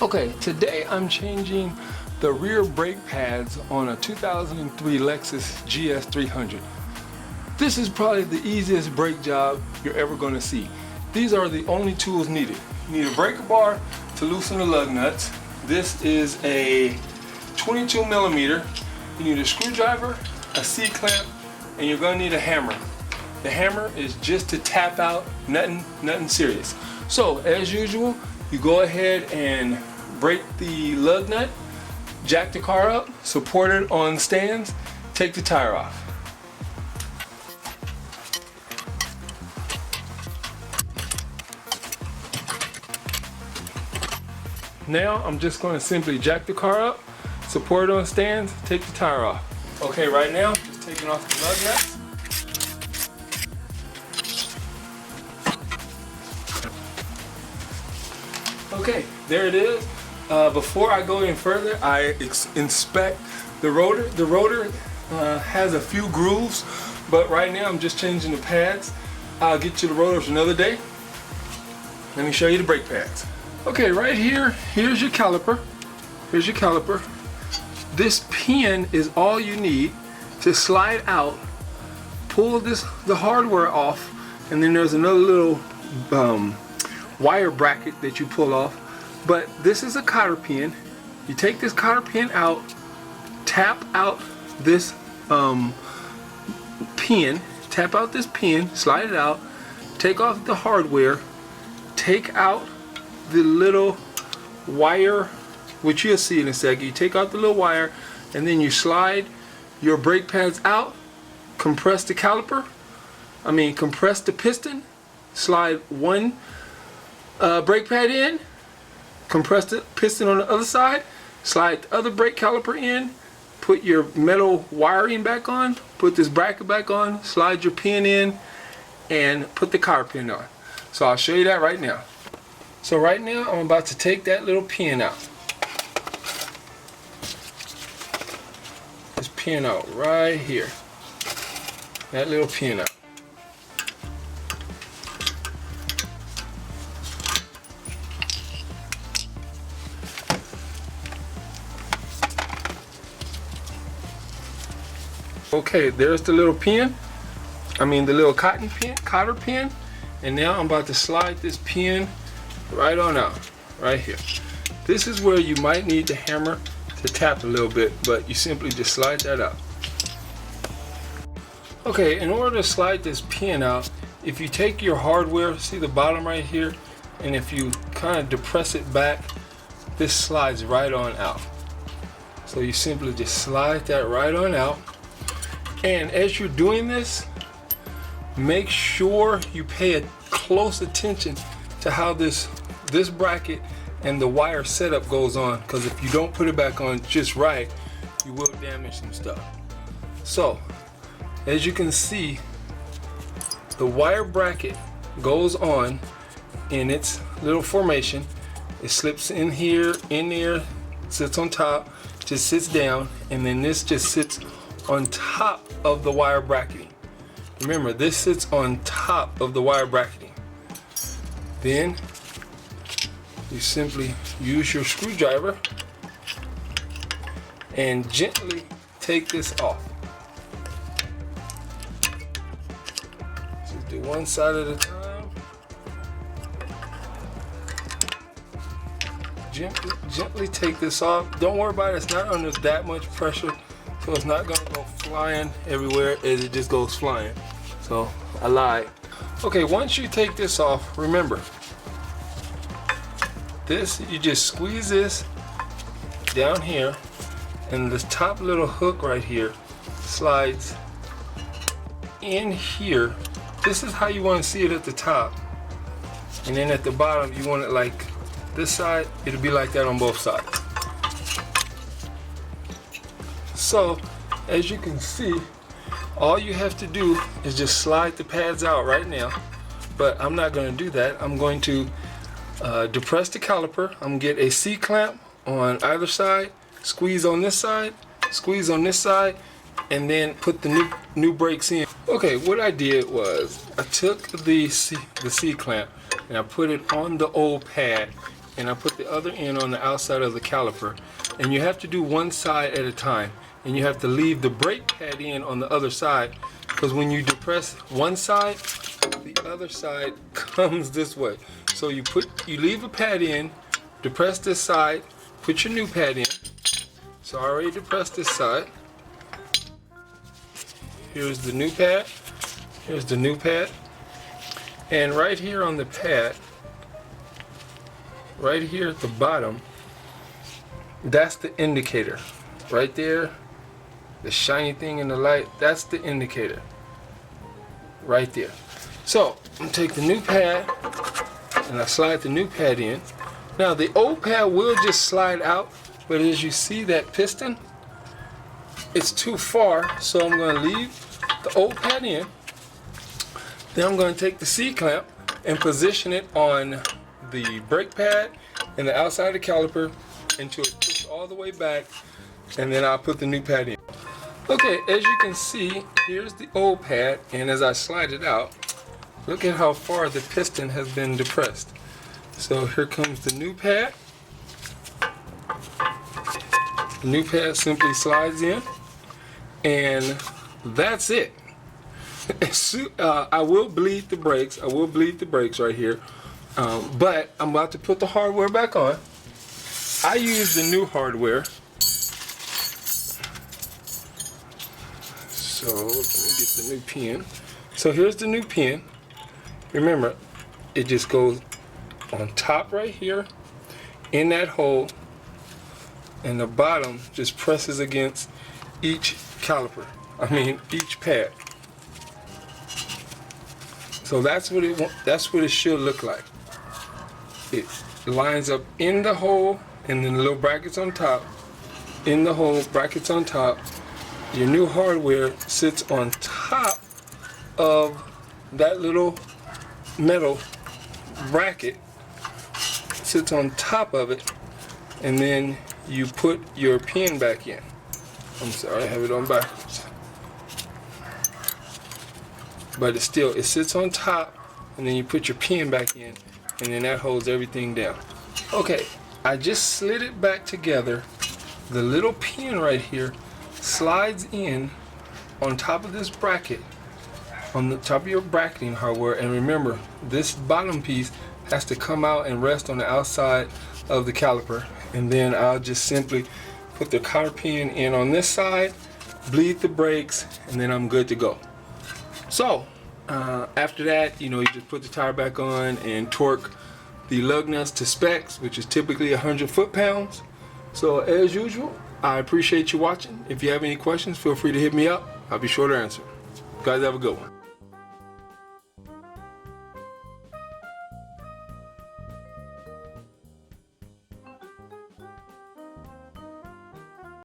Okay, today I'm changing the rear brake pads on a 2003 Lexus GS 300. This is probably the easiest brake job you're ever going to see. These are the only tools needed. You need a breaker bar to loosen the lug nuts. This is a 22 millimeter. You need a screwdriver, a C-clamp, and you're going to need a hammer. The hammer is just to tap out, nothing serious. So as usual, you go ahead and break the lug nut, jack the car up, support it on stands, take the tire off. Now I'm just going to simply jack the car up, support it on stands, take the tire off. Okay, right now, just taking off the lug nuts. Okay, there it is. Before I go any further, I inspect the rotor. The rotor has a few grooves, but right now I'm just changing the pads. I'll get you the rotors another day. Let me show you the brake pads. Okay, right here, here's your caliper. Here's your caliper. This pin is all you need to slide out, pull the hardware off, and then there's another little wire bracket that you pull off. But this is a cotter pin. You take this cotter pin out, tap out this pin, tap out this pin, slide it out, take off the hardware, take out the little wire, which you'll see in a second. You take out the little wire, and then you slide your brake pads out, compress the caliper, compress the piston, slide one brake pad in, compress the piston on the other side, slide the other brake caliper in, put your metal wiring back on, put this bracket back on, slide your pin in, and put the cotter pin on. So I'll show you that right now. So right now I'm about to take that little pin out. This pin out right here. That little pin out. Okay, there's the little pin. The little cotter pin. And now I'm about to slide this pin right on out, right here. This is where you might need the hammer to tap a little bit, but you simply just slide that out. Okay, in order to slide this pin out, if you take your hardware, see the bottom right here, and if you kind of depress it back, this slides right on out. So you simply just slide that right on out. And as you're doing this, make sure you pay a close attention to how this bracket and the wire setup goes on, because if you don't put it back on just right, you will damage some stuff. So as you can see, the wire bracket goes on in its little formation. It slips in here, in there, sits on top, just sits down, and then this just sits on top of the wire bracketing. Remember, this sits on top of the wire bracketing. Then you simply use your screwdriver and gently take this off. Just do one side at a time. Gently take this off. Don't worry about it, it's not under that much pressure, so it's not gonna go flying everywhere as it just goes flying. So I lied. Okay, once you take this off, remember, you just squeeze this down here, and this top little hook right here slides in here. This is how you want to see it at the top, and then at the bottom you want it like this side. It'll be like that on both sides. So as you can see, all you have to do is just slide the pads out right now, but I'm not going to do that. I'm going to depress the caliper. I'm going to get a C-clamp on either side, squeeze on this side, squeeze on this side, and then put the new brakes in. Okay, what I did was I took the C-clamp and I put it on the old pad and I put the other end on the outside of the caliper. And you have to do one side at a time, and you have to leave the brake pad in on the other side, because when you depress one side, the other side comes this way. So you leave a pad in, depress this side, put your new pad in. So I already depressed this side. Here's the new pad. Here's the new pad. And right here on the pad, right here at the bottom, that's the indicator. Right there, the shiny thing in the light, that's the indicator. Right there. So, I'm gonna take the new pad, and I slide the new pad in. Now, the old pad will just slide out, but as you see that piston, it's too far, so I'm gonna leave the old pad in. Then I'm gonna take the C-clamp and position it on the brake pad and the outside of the caliper until it pushes all the way back, and then I'll put the new pad in. Okay, as you can see, here's the old pad, and as I slide it out, look at how far the piston has been depressed. So here comes the new pad. The new pad simply slides in, and that's it. I will bleed the brakes. I will bleed the brakes right here. But I'm about to put the hardware back on. I use the new hardware. So let me get the new pin. So here's the new pin. Remember, it just goes on top right here in that hole, and the bottom just presses against each caliper. Each pad. So that's what it should look like. It lines up in the hole, and then the little brackets on top. In the hole, brackets on top. Your new hardware sits on top of that little metal bracket. It sits on top of it, and then you put your pin back in. I'm sorry, I have it on backwards. But it sits on top, and then you put your pin back in, and then that holds everything down. Okay, I just slid it back together. The little pin right here slides in on top of this bracket, on the top of your bracketing hardware. And remember, this bottom piece has to come out and rest on the outside of the caliper. And then I'll just simply put the cotter pin in on this side, bleed the brakes, and then I'm good to go. So after that, you just put the tire back on and torque the lug nuts to specs, which is typically 100 foot-pounds. So as usual, I appreciate you watching. If you have any questions, feel free to hit me up. I'll be sure to answer. You guys have a good one.